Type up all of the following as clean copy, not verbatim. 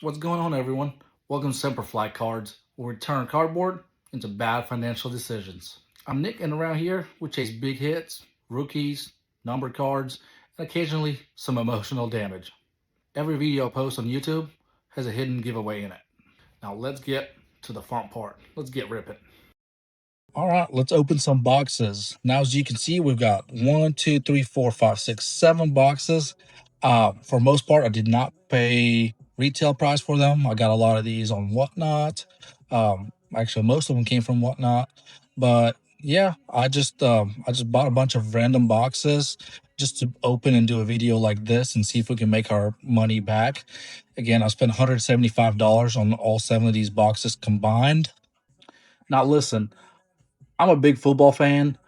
What's going on, everyone? Welcome to SemperFly Cards, where we turn cardboard into bad financial decisions. I'm Nick, and around here, we chase big hits, rookies, numbered cards, and occasionally some emotional damage. Every video I post on YouTube has a hidden giveaway in it. Now, let's get to the fun part. Let's get ripping. All right, let's open some boxes. Now, as you can see, we've got 7 boxes. For most part, I did not pay retail price for them. I got a lot of these on Whatnot. Actually, most of them came from Whatnot. But yeah, I just bought a bunch of random boxes just to open and do a video like this and see if we can make our money back. Again, I spent $175 on all 7 of these boxes combined. Now, listen. I'm a big football fan.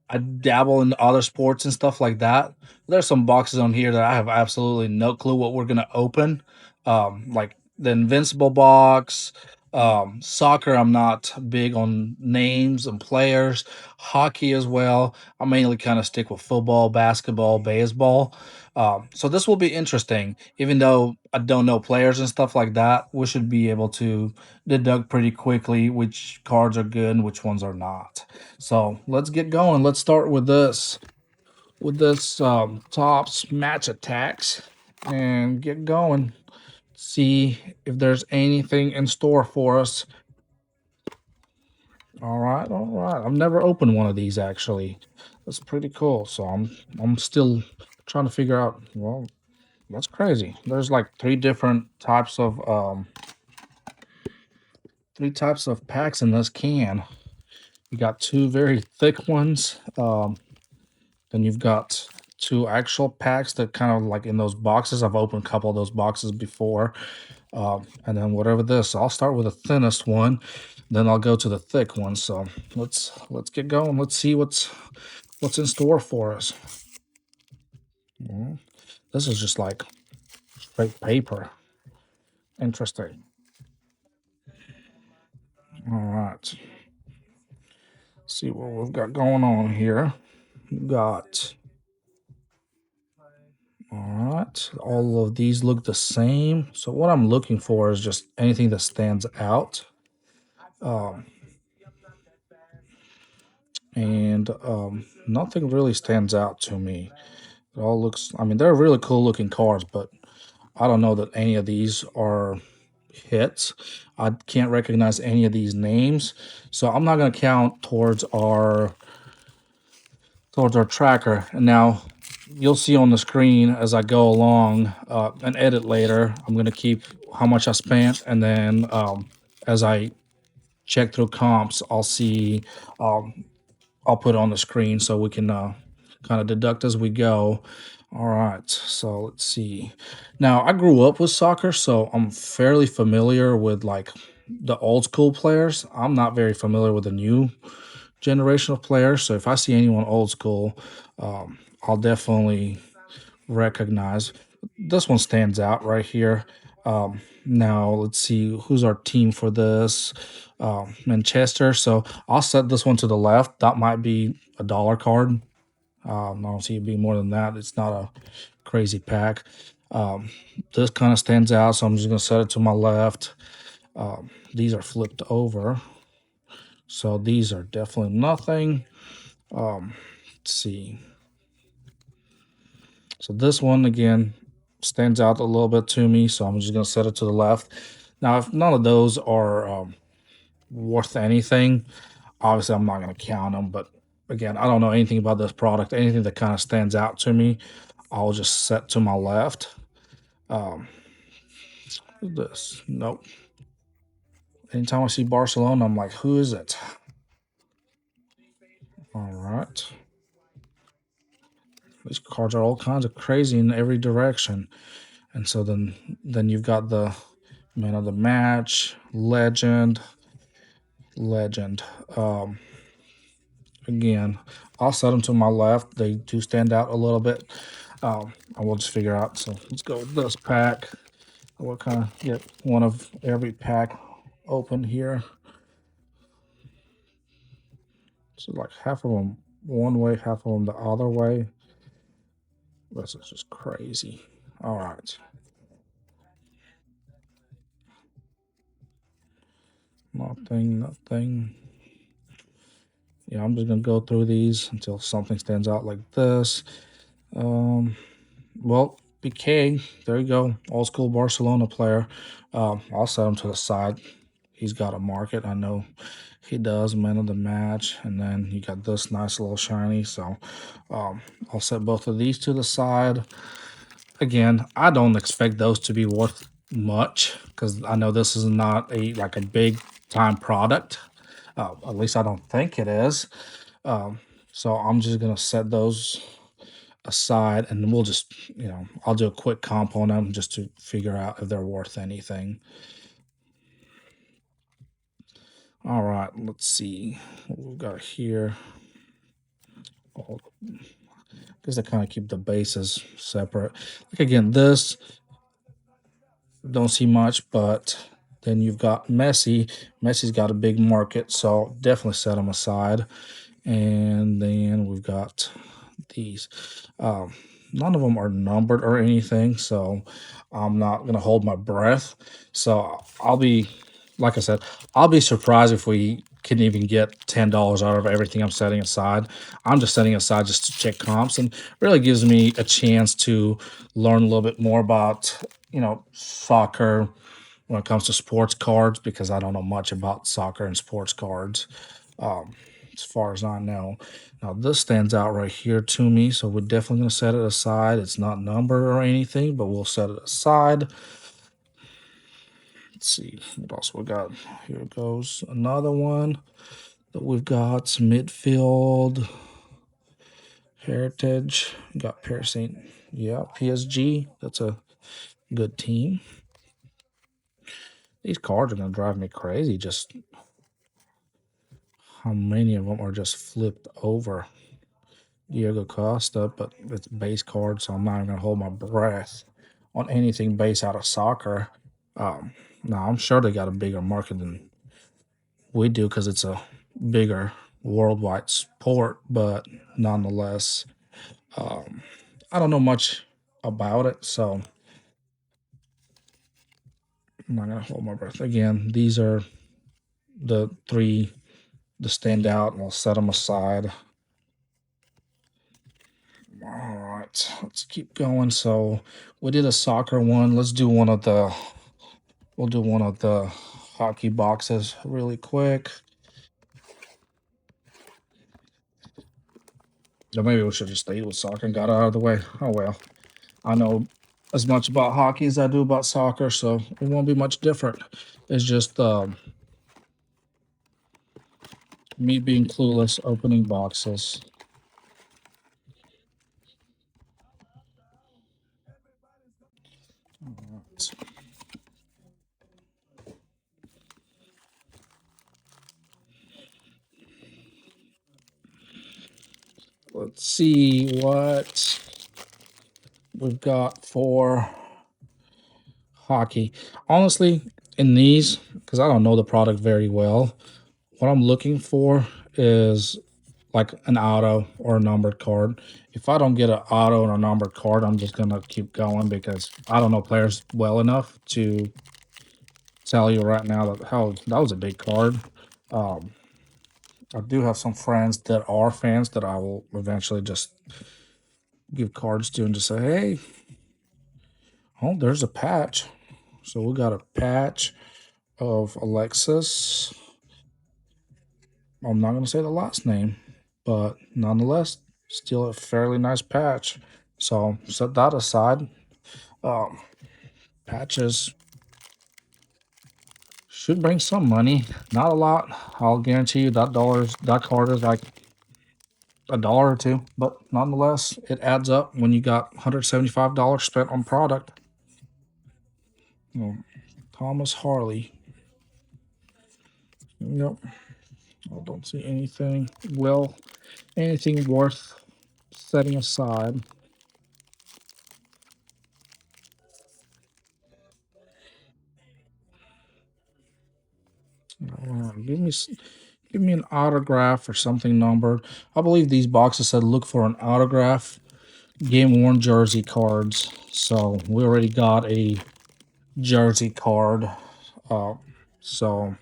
I dabble in other sports and stuff like that. There's some boxes on here that I have absolutely no clue what we're gonna open. Like the Invincible box. Soccer, I'm not big on names and players. Hockey as well. I mainly kind of stick with football, basketball, baseball. So this will be interesting. Even though I don't know players and stuff like that, we should be able to deduct pretty quickly which cards are good and which ones are not. So let's get going. Let's start with this tops match attacks and get going. See if there's anything in store for us. All right, all right. I've never opened one of these actually. That's pretty cool. So I'm still trying to figure out. Well, that's crazy. There's like three types of packs in this can. You got two very thick ones. Then you've got two actual packs that kind of like in those boxes. I've opened a couple of those boxes before. And then whatever this, I'll start with the thinnest one, then I'll go to the thick one. So let's get going. Let's see what's in store for us. Well, this is just like straight paper. Interesting. All right. See what we've got going on here. We've got all right. All of these look the same. So what I'm looking for is just anything that stands out. Um, and nothing really stands out to me. It all looks, I mean, they're really cool looking cards, but I don't know that any of these are hits. I can't recognize any of these names. So I'm not going to count towards our tracker. And now you'll see on the screen as I go along and edit later, I'm going to keep how much I spent. And then as I check through comps, um, I'll put it on the screen so we can kind of deduct as we go. All right, so let's see. Now, I grew up with soccer, so I'm fairly familiar with like the old school players. I'm not very familiar with the new generation of players. So if I see anyone old school, I'll definitely recognize. This one stands out right here. Now let's see who's our team for this. Manchester. So I'll set this one to the left. That might be a dollar card. I don't see it being more than that. It's not a crazy pack. Um, this kind of stands out, so I'm just going to set it to my left. These are flipped over, so these are definitely nothing. Let's see. So this one again stands out a little bit to me, so I'm just going to set it to the left. Now, if none of those are worth anything, obviously I'm not going to count them. But again, I don't know anything about this product. Anything that kind of stands out to me, I'll just set to my left. This, nope. Anytime I see Barcelona, I'm like, who is it? All right. These cards are all kinds of crazy in every direction. And so then you've got the man of the match, legend. Again, I'll set them to my left. They do stand out a little bit. I will just figure out. So let's go with this pack. We'll kind of get one of every pack open here. So like half of them one way, half of them the other way. This is just crazy. All right. Nothing, nothing. Yeah, I'm just gonna go through these until something stands out like this. Well, BK, there you go, old school Barcelona player. I'll set him to the side. He's got a market. I know he does. Man of the match, and then you got this nice little shiny. So I'll set both of these to the side. Again, I don't expect those to be worth much because I know this is not a big time product. At least I don't think it is. Um, so I'm just gonna set those aside, and we'll just I'll do a quick comp on them just to figure out if they're worth anything. All right, let's see what we've got here. Oh, because I kind of keep the bases separate. Like again, this don't see much, but then you've got Messi. Messi's got a big market, so definitely set him aside. And then we've got these. Um, None of them are numbered or anything, so I'm not gonna hold my breath. So I'll be, like I said, I'll be surprised if we can even get $10 out of everything I'm setting aside. I'm just setting aside just to check comps, and really gives me a chance to learn a little bit more about soccer when it comes to sports cards, because I don't know much about soccer and sports cards. Um, as far as I know. Now this stands out right here to me, so we're definitely going to set it aside. It's not numbered or anything, but we'll set it aside. Let's see what else we got. Here goes another one that we've got. Midfield Heritage. Got Piercing. Yeah, PSG. That's a good team. These cards are going to drive me crazy. Just how many of them are just flipped over. Diego Costa, but it's base card, so I'm not even gonna hold my breath on anything base out of soccer. Now I'm sure they got a bigger market than we do because it's a bigger worldwide sport, but nonetheless, I don't know much about it, so I'm not gonna hold my breath. Again, these are the three to stand out, and I'll set them aside. All right, let's keep going. So we did a soccer one. Let's do one of the We'll do one of the hockey boxes really quick. Or maybe we should just stay with soccer and got it out of the way. Oh well. I know as much about hockey as I do about soccer, so it won't be much different. It's just me being clueless opening boxes. Let's see what we've got for hockey. Honestly, in these, because I don't know the product very well, what I'm looking for is like an auto or a numbered card. If I don't get an auto and a numbered card, I'm just gonna keep going because I don't know players well enough to tell you right now that how that was a big card. Um, I do have some friends that are fans that I will eventually just give cards to and just say, hey, oh, there's a patch. So we got a patch of Alexis. I'm not going to say the last name, but nonetheless, still a fairly nice patch. So set that aside. Um, Patches should bring some money, not a lot. I'll guarantee you that card is like $1 or two, but nonetheless, it adds up when you got $175 spent on product. Thomas Harley. Yep. I don't see anything. Well, anything worth setting aside. Give me give me an autograph or something numbered. I believe these boxes said look for an autograph, game worn jersey cards. So we already got a jersey card. Uh, so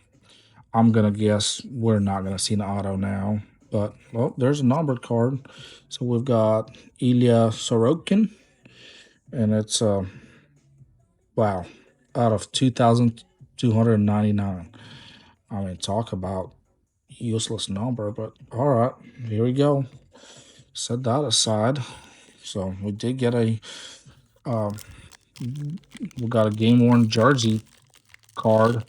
I'm gonna guess we're not gonna see an auto now. But well, there's a numbered card. So we've got Ilya Sorokin, and it's wow, out of 2,299. I mean, talk about useless number, but all right, here we go. Set that aside. So we did get um, we got a game worn jersey card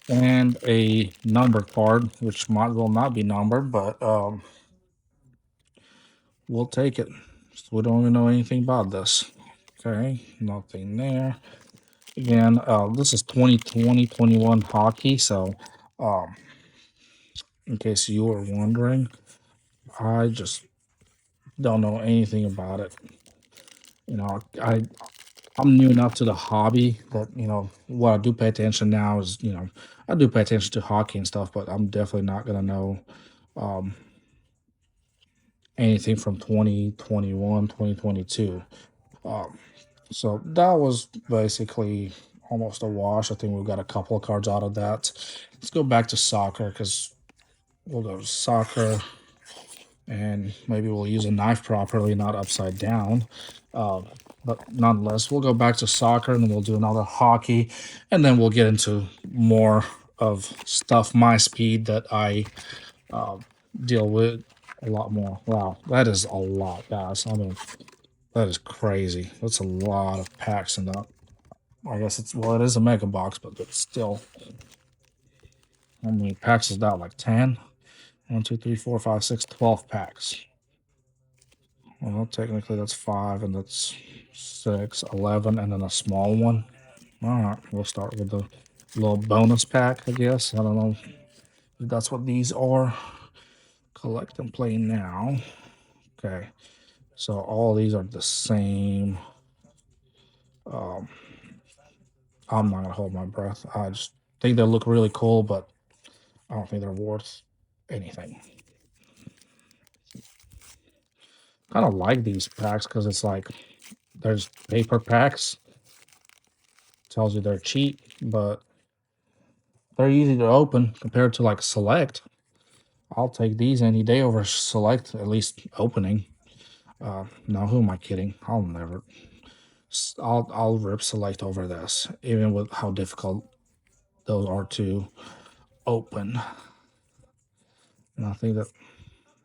and a number card, which might as well not be numbered, but we'll take it. So we don't even know anything about this. Okay, nothing there. Again, this is 2020-21 hockey, so um, in case you were wondering, I just don't know anything about it. You know, I'm new enough to the hobby that, what I do pay attention now is, I do pay attention to hockey and stuff, but I'm definitely not gonna know um, anything from 2021, 2022. Um, so that was basically almost a wash. I think we've got a couple of cards out of that. Let's go back to soccer because we'll go to soccer and maybe we'll use a knife properly, not upside down. Um, but nonetheless, we'll go back to soccer and then we'll do another hockey, and then we'll get into more of stuff my speed that I uh, deal with a lot more. Wow, that is a lot, guys. I mean, that is crazy. That's a lot of packs in that. I guess it is a mega box, but it's still, how many packs is that? Like 10? 1, 2, 3, 4, 5, 6, 12 packs. Well, technically that's 5, and that's 6, 11, and then a small one. All right, we'll start with the little bonus pack, I guess. I don't know if that's what these are. Collect and play now. Okay, so all these are the same. Um, I'm not gonna hold my breath. I just think they look really cool, but I don't think they're worth anything. Kind of like these packs because it's like there's paper packs. Tells you they're cheap, but they're easy to open compared to like Select. I'll take these any day over Select, at least opening. No, who am I kidding? I'll never. I'll rip Select over this, even with how difficult those are to open. And I think that,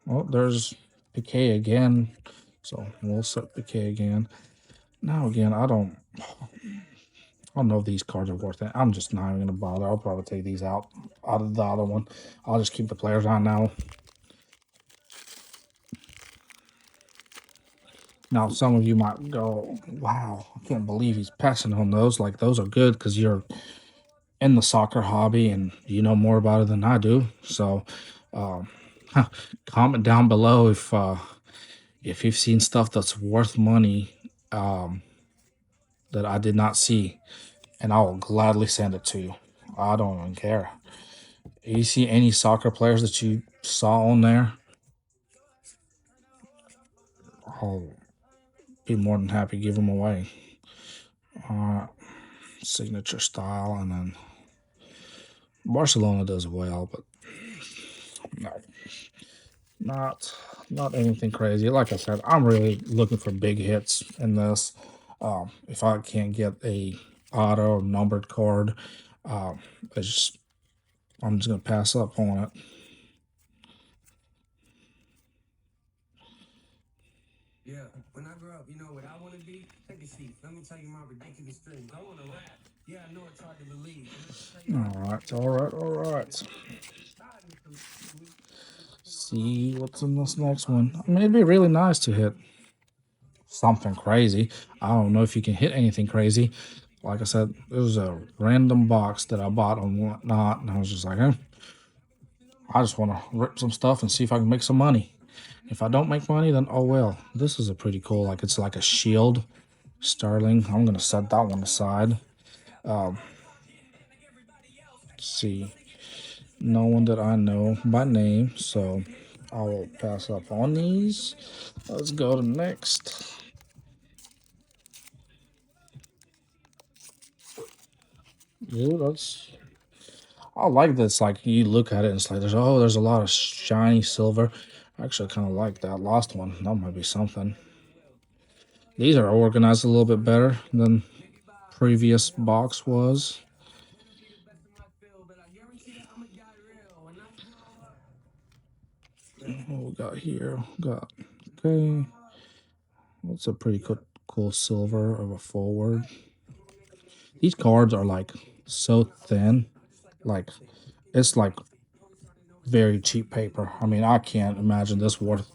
oh, there's Piquet again. So we'll set Piquet again. Now again, I don't know if these cards are worth it. I'm just not even gonna bother. I'll probably take these out of the other one. I'll just keep the players on now. Now, some of you might go, "Wow, I can't believe he's passing on those." Like those are good because you're in the soccer hobby and you know more about it than I do. So, um, comment down below if you've seen stuff that's worth money um, that I did not see, and I will gladly send it to you. I don't even care. You see any soccer players that you saw on there, I'll be more than happy to give them away. Signature style, and then Barcelona does well, but no, not not anything crazy. Like I said, I'm really looking for big hits in this. If I can't get a auto or numbered card, um, it's just I'm just gonna pass up on it. Yeah, when I grow up, you know what I want to be? Take a seat. Let me tell you my ridiculous dreams. I want to rap. Yeah, I know it's hard to believe. All right. See what's in this next one. I mean, it'd be really nice to hit something crazy. I don't know if you can hit anything crazy. Like I said, it was a random box that I bought on whatnot, and I was just like, I just want to rip some stuff and see if I can make some money. If I don't make money, then oh well. This is a pretty cool, like it's like a shield, Starling. I'm gonna set that one aside. Let's see, no one that I know by name, so I will pass up on these. Let's go to next. Dude, I like this. Like you look at it, and it's like there's a lot of shiny silver. I actually kind of like that last one. That might be something. These are organized a little bit better than previous box was. What we got here? Got okay. That's a pretty cool silver of a forward. These cards are like so thin, like it's like very cheap paper. I mean, I can't imagine this worth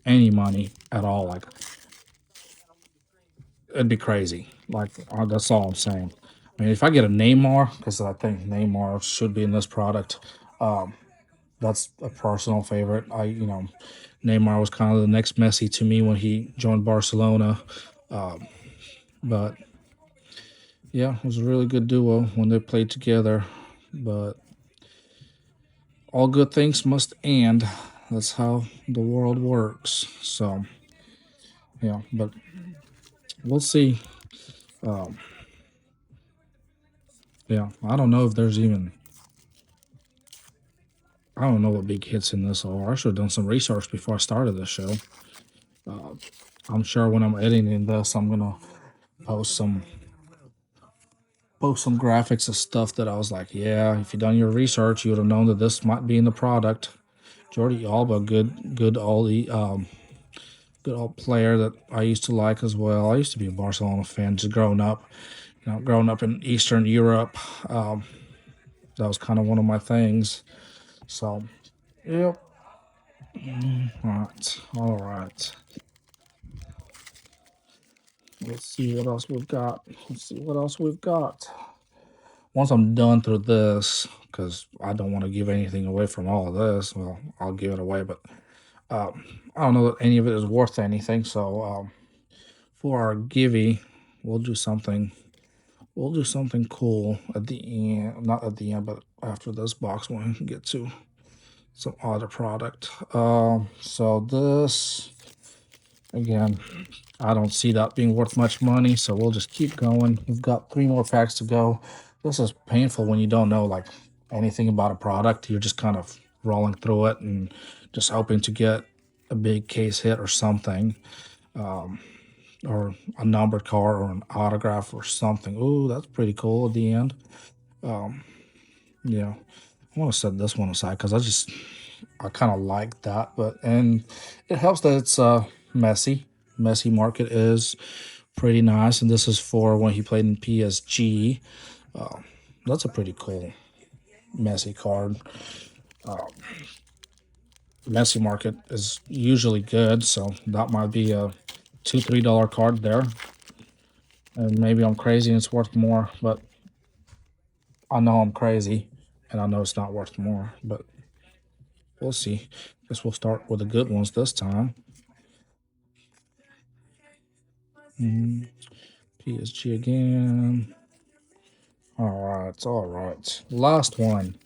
any money at all. Like it'd be crazy. Like that's all I'm saying. I mean, if I get a Neymar, because I think Neymar should be in this product, um, that's a personal favorite. Neymar was kind of the next Messi to me when he joined Barcelona. Um, but yeah, it was a really good duo when they played together. But all good things must end. That's how the world works. So yeah, but we'll see. Um, yeah, I don't know if there's even. I don't know what big hits in this are. I should have done some research before I started this show. Uh, I'm sure when I'm editing this, I'm gonna post some graphics of stuff that I was like, yeah, if you done your research, you would have known that this might be in the product. Jordi Alba, good old player that I used to like as well. I used to be a Barcelona fan, just growing up. Growing up in Eastern Europe, um, that was kind of one of my things. So, yep. All right. Let's see what else we've got. Once I'm done through this, because I don't want to give anything away from all of this. Well, I'll give it away, but I don't know that any of it is worth anything. So for our givey, we'll do something. We'll do something cool at the end. Not at the end, but after this box, when we get to some other product. So this again, I don't see that being worth much money, so we'll just keep going. We've got 3 more packs to go. This is painful when you don't know like anything about a product. You're just kind of rolling through it and just hoping to get a big case hit or something, or a numbered card or an autograph or something. Ooh, that's pretty cool at the end. Yeah, I want to set this one aside because I kind of like that, and it helps that it's messy. Messy market is pretty nice, and this is for when he played in PSG. That's a pretty cool messy card. Messy market is usually good, so that might be a $2-3 card there. And maybe I'm crazy and it's worth more, but I know I'm crazy and I know it's not worth more, but we'll see. Guess we'll start with the good ones this time. PSG again. All right. Last one.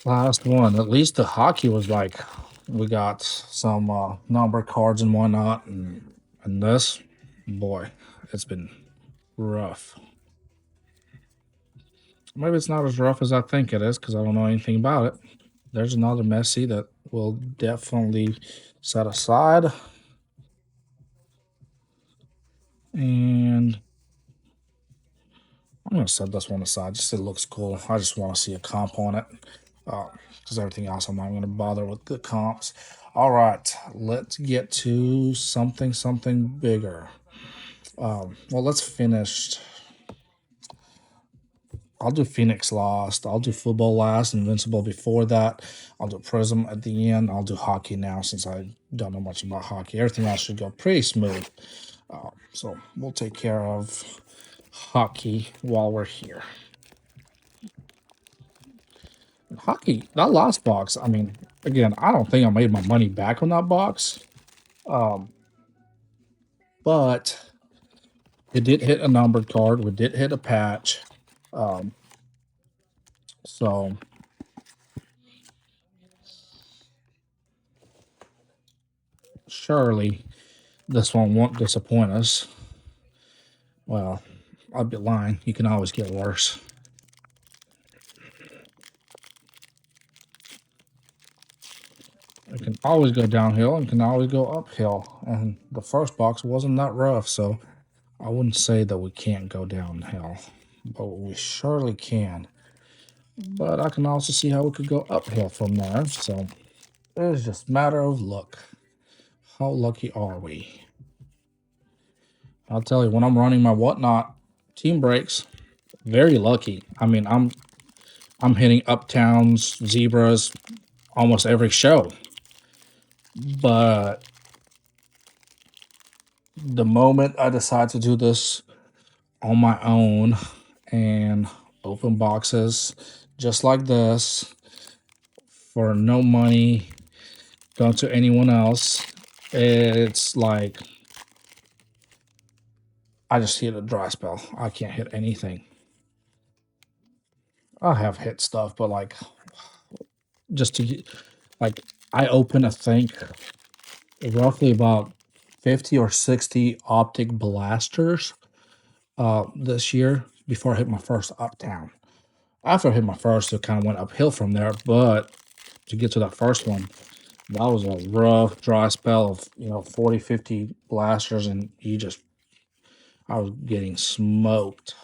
Last one. At least the hockey was like we got some number cards and whatnot, and this, boy, it's been rough. Maybe it's not as rough as I think it is because I don't know anything about it. There's another Messi that we'll definitely set aside, and I'm gonna set this one aside. Just it looks cool. I just want to see a comp on it, because everything else I'm not gonna bother with the comps. All right, let's get to something bigger. Well, let's finish. I'll do Phoenix last. I'll do football last. Invincible before that. I'll do Prism at the end. I'll do hockey now since I don't know much about hockey. Everything else should go pretty smooth. So we'll take care of hockey while we're here. Hockey, that last box, I mean, again, I don't think I made my money back on that box, but it did hit a numbered card. We did hit a patch. So surely this one won't disappoint us. Well, I'd be lying. You can always get worse. It can always go downhill and can always go uphill. And the first box wasn't that rough, so I wouldn't say that we can't go downhill, but we surely can. But I can also see how we could go uphill from there. So it's just a matter of luck. How lucky are we? I'll tell you, when I'm running my whatnot team breaks, very lucky. I mean, I'm hitting uptowns, zebras, almost every show. But the moment I decide to do this on my own and open boxes just like this for no money going to anyone else, it's like I just hit a dry spell. I can't hit anything. I have hit stuff, but like just to like I open I think roughly about 50 or 60 optic blasters this year before I hit my first uptown. After I hit my first, it kind of went uphill from there, but to get to that first one, that was a rough dry spell of 40, 50 blasters, and I was getting smoked.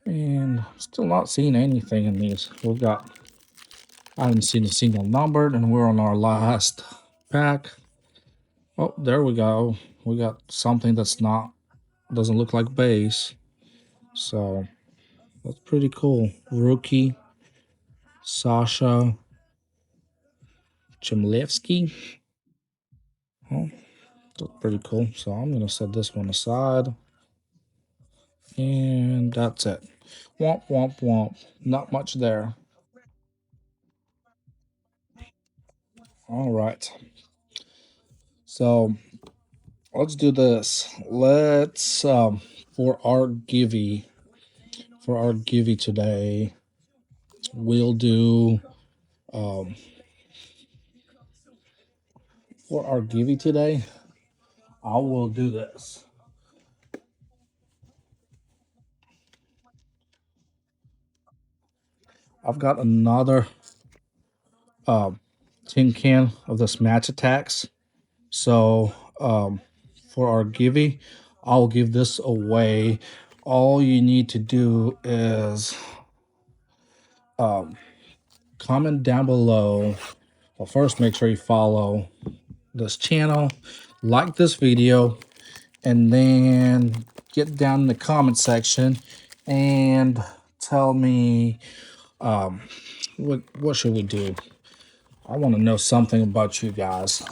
And still not seeing anything in these. I haven't seen a single numbered, and we're on our last pack. Oh, there we go. We got something doesn't look like base. So that's pretty cool. Rookie Sasha Chimlevsky. Oh, that's pretty cool. So I'm gonna set this one aside. And that's it. Womp womp womp. Not much there. All right. So let's do this. Let's for our givey today, we'll do um for our givey today, I will do this. I've got another tin can of this match attacks. So for our givey, I'll give this away. All you need to do is comment down below. Well, first, make sure you follow this channel, like this video, and then get down in the comment section and tell me what should we do. I want to know something about you guys.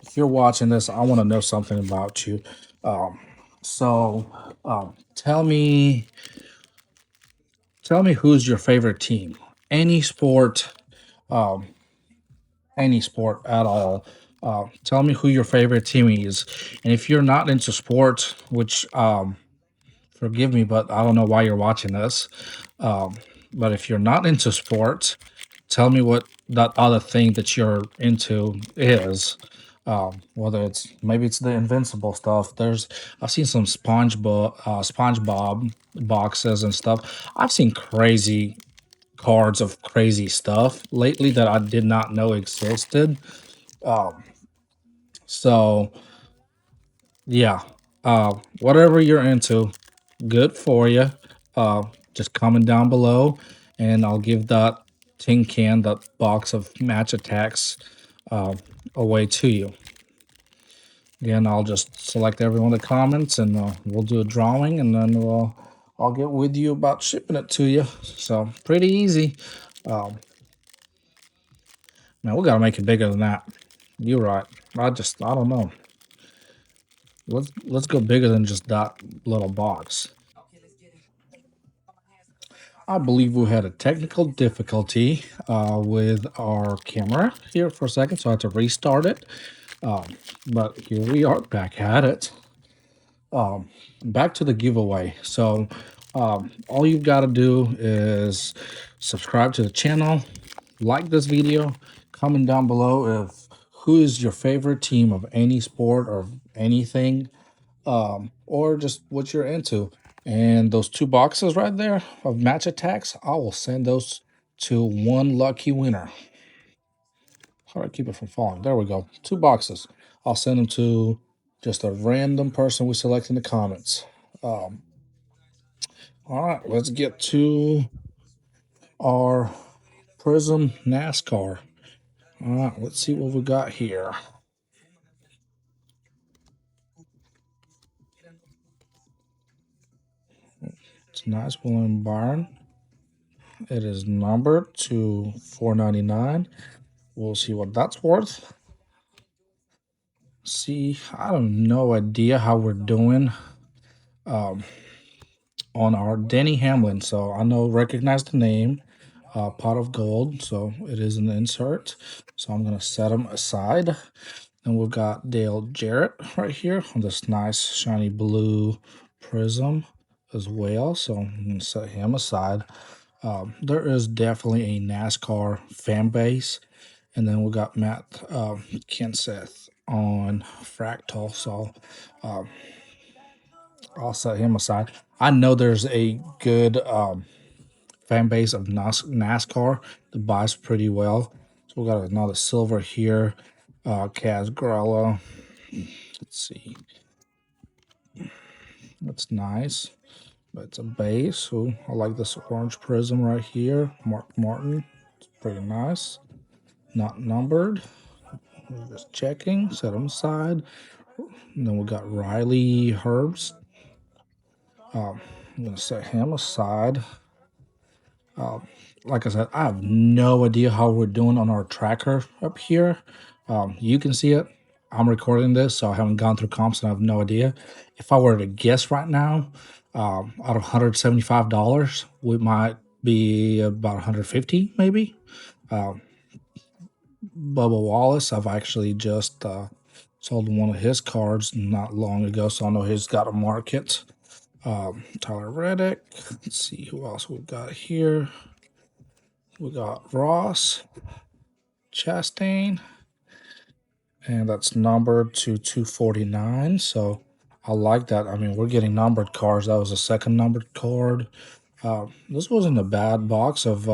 If you're watching this, I want to know something about you. So tell me who's your favorite team. Any sport, any sport at all. Tell me who your favorite team is. And if you're not into sports, which forgive me, but I don't know why you're watching this. But if you're not into sports, tell me what that other thing that you're into is. Whether maybe it's the invincible stuff. I've seen some SpongeBob boxes and stuff. I've seen crazy cards of crazy stuff lately that I did not know existed. So yeah, whatever you're into, good for you. Just comment down below, and I'll give that tin can, that box of match attacks, uh, away to you. Again, I'll just select everyone that comments, and we'll do a drawing, and then I'll get with you about shipping it to you. So pretty easy. Man, we gotta make it bigger than that. You're right. I don't know. Let's go bigger than just that little box. I believe we had a technical difficulty with our camera here for a second, so I had to restart it. But here we are back at it. Back to the giveaway. So all you've got to do is subscribe to the channel, like this video, comment down below if who is your favorite team of any sport or anything, or just what you're into. And those two boxes right there of match attacks, I will send those to one lucky winner. How do I keep it from falling? There we go. Two boxes. I'll send them to just a random person we select in the comments. Um, all right, let's get to our Prism NASCAR. All right, let's see what we got here. It's nice, William Byron. It is numbered to 499. We'll see what that's worth. See, I have no idea how we're doing um, on our Denny Hamlin. So I know, recognize the name, Pot of Gold. So it is an insert. So I'm going to set him aside. And we've got Dale Jarrett right here on this nice shiny blue prism as well. So I'm going to set him aside. There is definitely a NASCAR fan base. And then we got Matt Kenseth on Fractal. So I'll set him aside. I know there's a good fan base of NASCAR that buys pretty well. So we got another silver here. Kaz Grella. Let's see. That's nice. That's a base. So I like this orange prism right here. Mark Martin. It's pretty nice. Not numbered. Just checking. Set them aside. And then we got Riley Herbst. I'm going to set him aside. Like I said, I have no idea how we're doing on our tracker up here. You can see it. I'm recording this, so I haven't gone through comps and I have no idea. If I were to guess right now, out of $175, we might be about 150 maybe. Bubba Wallace, I've actually just sold one of his cards not long ago, so I know he's got a market. Tyler Reddick. Let's see who else we've got here. We got Ross Chastain, and that's numbered to 249. So I like that. I mean, we're getting numbered cards. That was a second numbered card. This wasn't a bad box of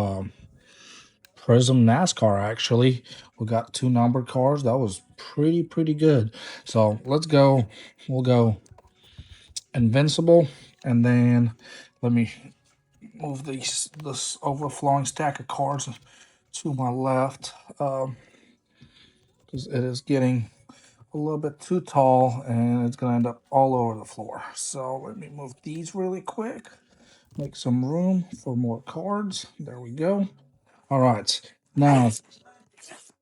Prism NASCAR, actually. We got two numbered cards. That was pretty good. So let's go. We'll go Invincible, and then let me move this overflowing stack of cards to my left, because it is getting a little bit too tall and it's going to end up all over the floor. So let me move these really quick, make some room for more cards. There we go. All right, now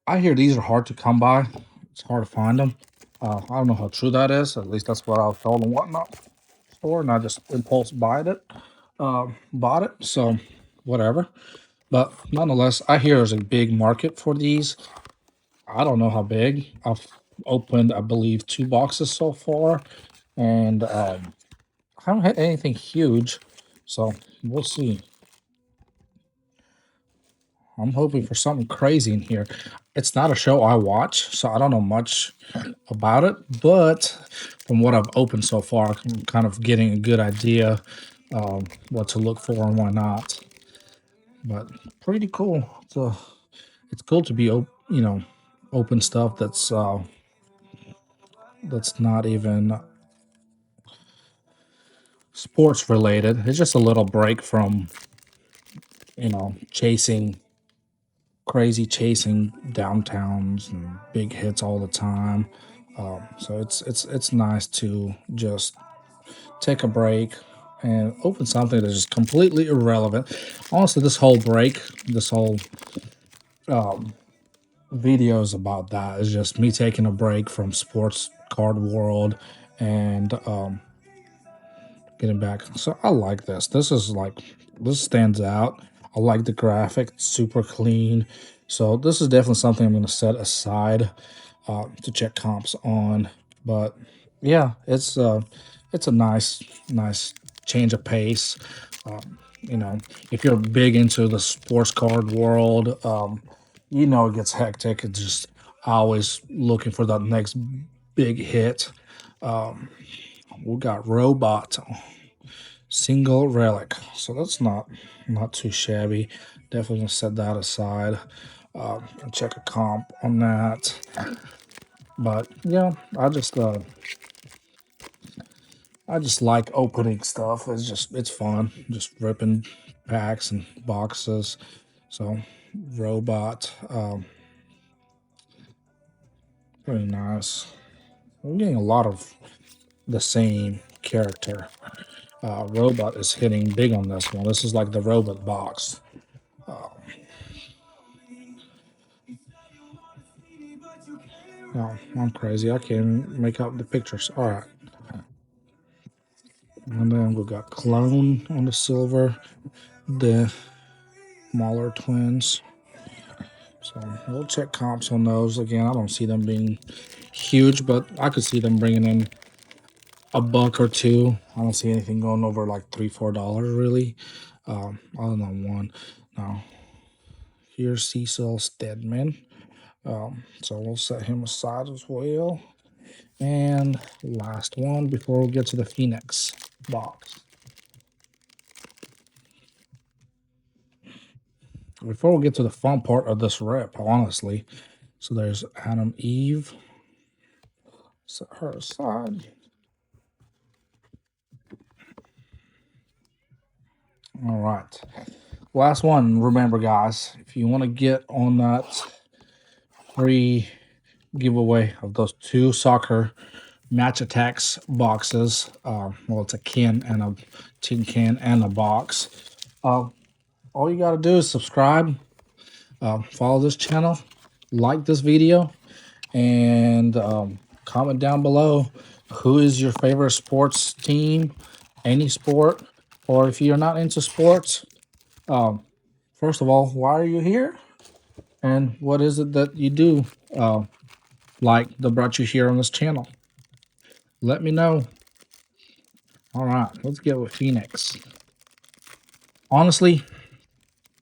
I hear these are hard to come by. It's hard to find them. I don't know how true that is. At least that's what I was told and whatnot store, and I just impulse bought it. So whatever. But nonetheless, I hear there's a big market for these. I don't know how big. I've opened, I believe, two boxes so far, and I haven't had anything huge. So we'll see. I'm hoping for something crazy in here. It's not a show I watch, so I don't know much about it. But from what I've opened so far, I'm kind of getting a good idea what to look for and what not. But pretty cool. It's cool to be open stuff that's not even sports related. It's just a little break from chasing downtowns and big hits all the time. So it's nice to just take a break and open something that is completely irrelevant. Honestly, this whole video is about that. It's just me taking a break from sports card world and getting back. So I like this. This stands out. I like the graphic, it's super clean. So this is definitely something I'm going to set aside to check comps on. But yeah, it's a nice change of pace. If you're big into the sports card world, it gets hectic. It's just always looking for the next big hit. Um, we got Robot single relic, so that's not too shabby. Definitely gonna set that aside. And check a comp on that. But yeah, I just like opening stuff. It's fun, just ripping packs and boxes. So Robot, very nice. We're getting a lot of the same character. Robot is hitting big on this one. This is like the robot box. Uh, no, I'm crazy. I can't make out the pictures. All right. And then we got Clone on the silver, the Mauler twins. So we'll check comps on those. Again, I don't see them being huge, but I could see them bringing in a buck or two. I don't see anything going over like $3-4 really. Other than one. Now here's Cecil Stedman. So we'll set him aside as well. And last one before we get to the Phoenix box. Before we get to the fun part of this rep, honestly. So there's Adam Eve. Set her aside. All right. Last one. Remember, guys, if you want to get on that free giveaway of those 2 soccer match attacks boxes, well, it's a can and a tin can and a box. All you got to do is subscribe, follow this channel, like this video, and comment down below who is your favorite sports team, any sport, or if you're not into sports, first of all, why are you here? And what is it that you do like that brought you here on this channel? Let me know. All right, let's get with Phoenix. Honestly,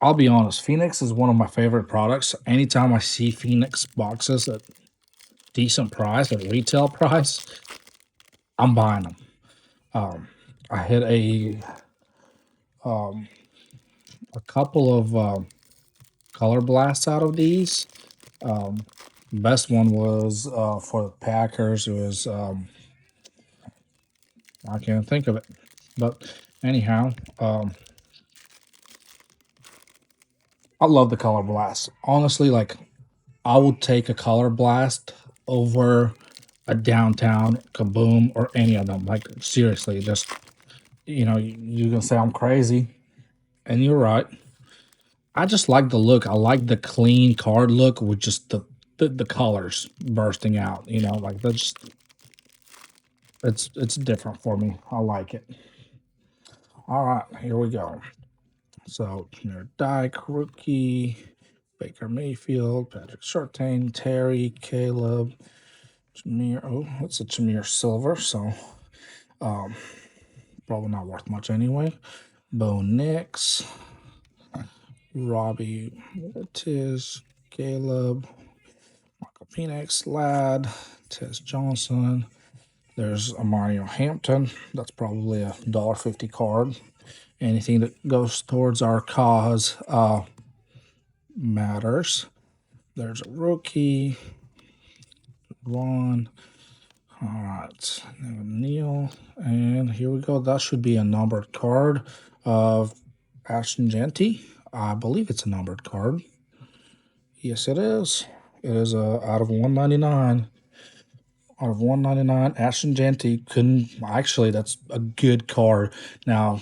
I'll be honest, Phoenix is one of my favorite products. Anytime I see Phoenix boxes at decent price, at retail price, I'm buying them. I hit a couple of color blasts out of these. Best one was for the Packers. It was I can't think of it, but anyhow, I love the color blast. Honestly, like I would take a color blast over a downtown kaboom or any of them. Like seriously, just you're gonna say I'm crazy, and you're right. I just like the look. I like the clean card look with just the colors bursting out. Like that's it's different for me. I like it. All right, here we go. So Jameer Dyke, rookie, Baker Mayfield, Patrick Surtain, Terry, Caleb, Jameer. Oh, that's a Jameer Silver, so probably not worth much anyway. Bo Nix, Robbie Tiz, Caleb, Michael Penix, Ladd, Tez Johnson. There's a Mario Hampton. That's probably a $1.50 card. Anything that goes towards our cause matters. There's a rookie. Ron. All right. Neil. And here we go. That should be a numbered card of Ashton Genty. I believe it's a numbered card. Yes, it is. It is out of 199. Out of 199, Ashton Genty couldn't. Actually, that's a good card. Now,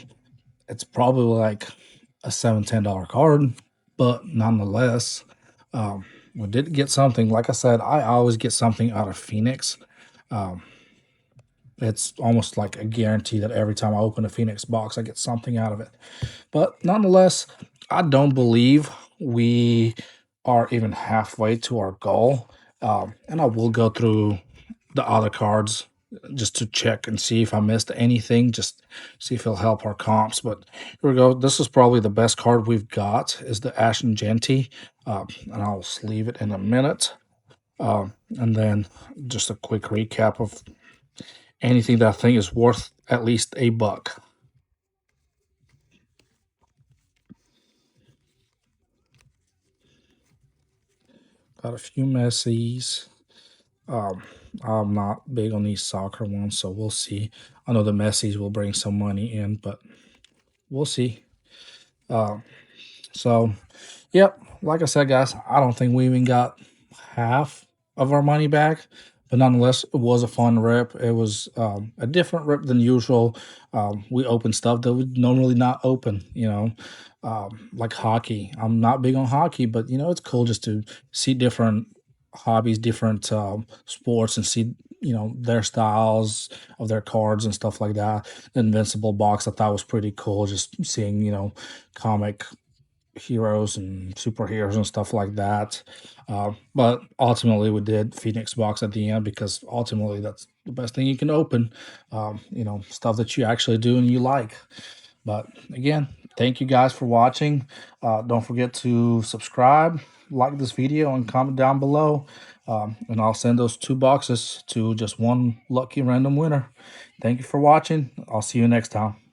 it's probably like a $7-10 card, but nonetheless, we did get something. Like I said, I always get something out of Phoenix. It's almost like a guarantee that every time I open a Phoenix box, I get something out of it. But nonetheless, I don't believe we are even halfway to our goal. And I will go through the other cards just to check and see if I missed anything, just see if it'll help our comps. But here we go. This is probably the best card we've got is the Ashton Genty. And I'll sleeve it in a minute. And then just a quick recap of anything that I think is worth at least $1. Got a few Messies. Um, I'm not big on these soccer ones, so we'll see. I know the Messies will bring some money in, but we'll see. Um, so, yep, like I said, guys, I don't think we even got half of our money back, but nonetheless, it was a fun rip. It was a different rip than usual. We opened stuff that we normally not open, like hockey. I'm not big on hockey, but it's cool just to see different hobbies, different sports, and see their styles of their cards and stuff like that. The Invincible box I thought was pretty cool, just seeing comic heroes and superheroes and stuff like that. But ultimately, we did Phoenix Box at the end because ultimately that's the best thing you can open. Stuff that you actually do and you like. But again, thank you guys for watching. Don't forget to subscribe, like this video, and comment down below. And I'll send those 2 boxes to just one lucky random winner. Thank you for watching. I'll see you next time.